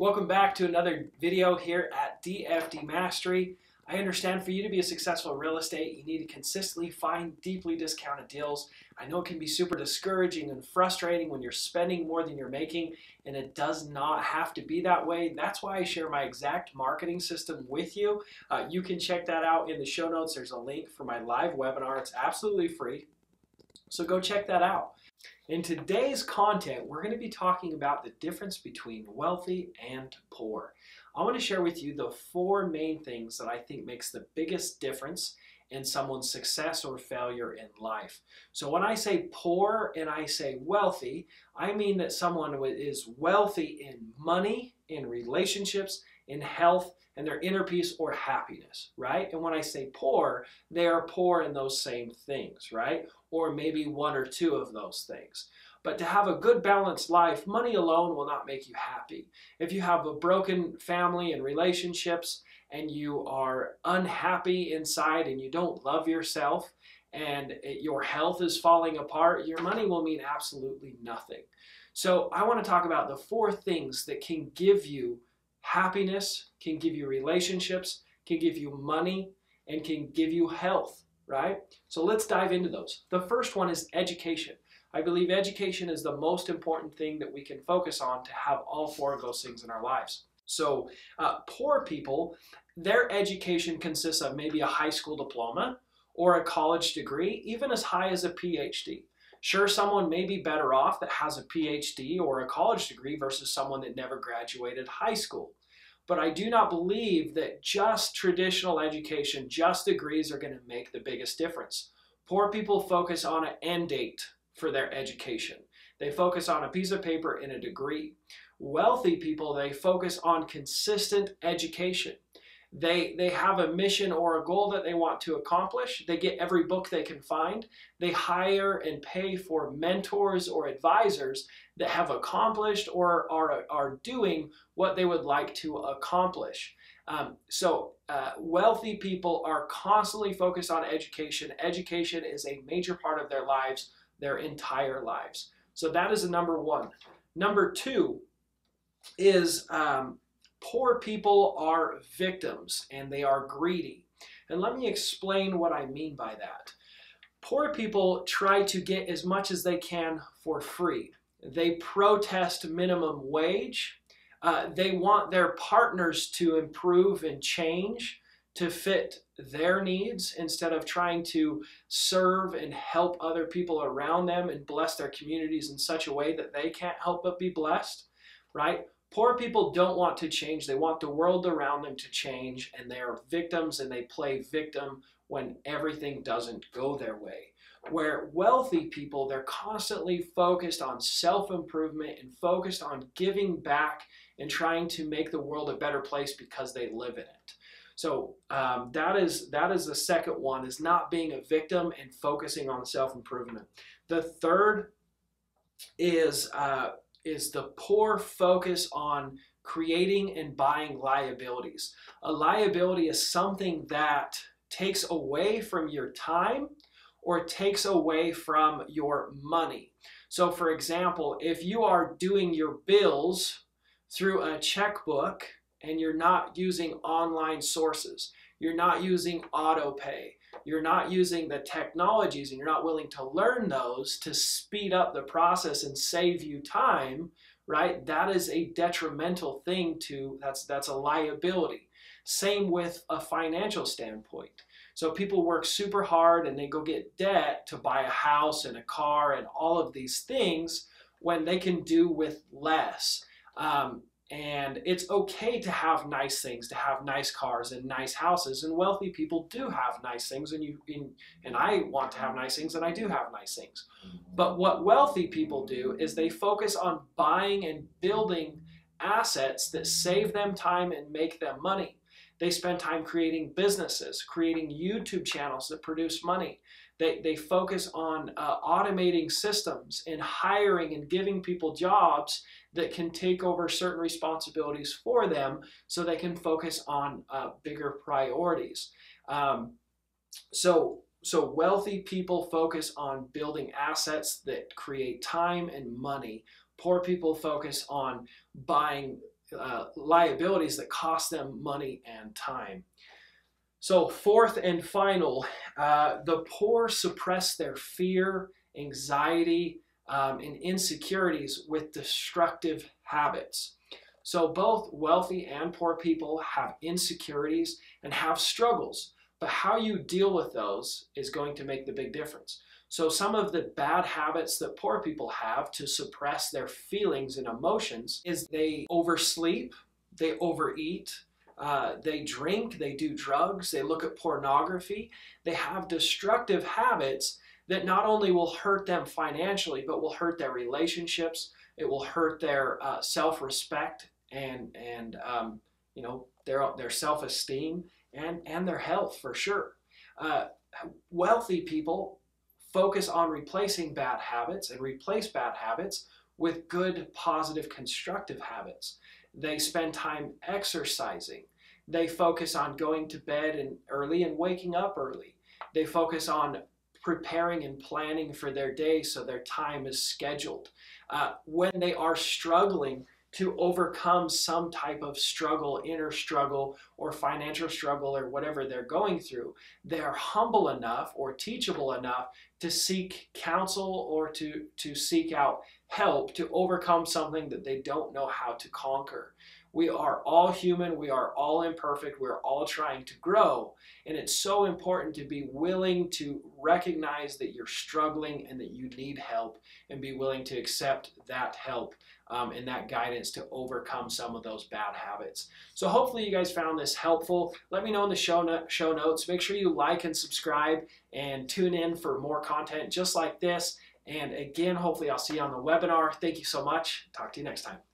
Welcome back to another video here at DFD Mastery. I understand for you to be a successful in real estate, you need to consistently find deeply discounted deals. I know it can be super discouraging and frustrating when you're spending more than you're making, and it does not have to be that way. That's why I share my exact marketing system with you. You can check that out in the show notes. There's a link for my live webinar. It's absolutely free, so go check that out. In today's content, we're going to be talking about the difference between wealthy and poor. I want to share with you the four main things that I think makes the biggest difference in someone's success or failure in life. So when I say poor and I say wealthy, I mean that someone is wealthy in money, in relationships, in health, and their inner peace or happiness, right? And when I say poor, they are poor in those same things, right? Or maybe one or two of those things. But to have a good balanced life, money alone will not make you happy. If you have a broken family and relationships and you are unhappy inside and you don't love yourself and your health is falling apart, your money will mean absolutely nothing. So I want to talk about the four things that can give you happiness, can give you relationships, can give you money, and can give you health, right? So let's dive into those. The first one is education. I believe education is the most important thing that we can focus on to have all four of those things in our lives. So poor people, their education consists of maybe a high school diploma or a college degree, even as high as a PhD. Sure, someone may be better off that has a PhD or a college degree versus someone that never graduated high school. But I do not believe that just traditional education, just degrees are going to make the biggest difference. Poor people focus on an end date for their education. They focus on a piece of paper and a degree. Wealthy people, they focus on consistent education. They have a mission or a goal that they want to accomplish. They get every book they can find. They hire and pay for mentors or advisors that have accomplished or are doing what they would like to accomplish. Wealthy people are constantly focused on education. Education is a major part of their lives, their entire lives. So that is number one. Number two is poor people are victims and they are greedy. And let me explain what I mean by that. Poor people try to get as much as they can for free. They protest minimum wage. They want their partners to improve and change to fit their needs instead of trying to serve and help other people around them and bless their communities in such a way that they can't help but be blessed, right? Poor people don't want to change. They want the world around them to change, and they are victims and they play victim when everything doesn't go their way. Where wealthy people, they're constantly focused on self-improvement and focused on giving back and trying to make the world a better place because they live in it. So that is the second one, is not being a victim and focusing on self-improvement. The third is the poor focus on creating and buying liabilities. A liability is something that takes away from your time or takes away from your money. So for example, if you are doing your bills through a checkbook and you're not using online sources, you're not using auto pay, you're not using the technologies, and you're not willing to learn those to speed up the process and save you time, right? That is a detrimental thing that's a liability. Same with a financial standpoint. So people work super hard and they go get debt to buy a house and a car and all of these things when they can do with less. And it's okay to have nice things, to have nice cars and nice houses, and wealthy people do have nice things, and I want to have nice things, and I do have nice things. But what wealthy people do is they focus on buying and building assets that save them time and make them money. They spend time creating businesses, creating YouTube channels that produce money. They focus on automating systems and hiring and giving people jobs that can take over certain responsibilities for them so they can focus on bigger priorities. So wealthy people focus on building assets that create time and money. Poor people focus on buying liabilities that cost them money and time. So fourth and final, the poor suppress their fear, anxiety, and insecurities with destructive habits. So both wealthy and poor people have insecurities and have struggles, but how you deal with those is going to make the big difference. So some of the bad habits that poor people have to suppress their feelings and emotions is they oversleep, they overeat, they drink, they do drugs, they look at pornography. They have destructive habits that not only will hurt them financially, but will hurt their relationships. It will hurt their self-respect and you know, their self-esteem and their health for sure. Wealthy people focus on replacing bad habits and replace bad habits with good, positive, constructive habits. They spend time exercising. They focus on going to bed early and waking up early. They focus on preparing and planning for their day so their time is scheduled. When they are struggling to overcome some type of struggle, inner struggle, or financial struggle, or whatever they're going through, they are humble enough or teachable enough to seek counsel or to seek out help to overcome something that they don't know how to conquer. We are all human, we are all imperfect, we're all trying to grow, and it's so important to be willing to recognize that you're struggling and that you need help, and be willing to accept that help and that guidance to overcome some of those bad habits. So hopefully you guys found this helpful. Let me know in the show notes. Make sure you like and subscribe and tune in for more content just like this. And again, hopefully I'll see you on the webinar. Thank you so much. Talk to you next time.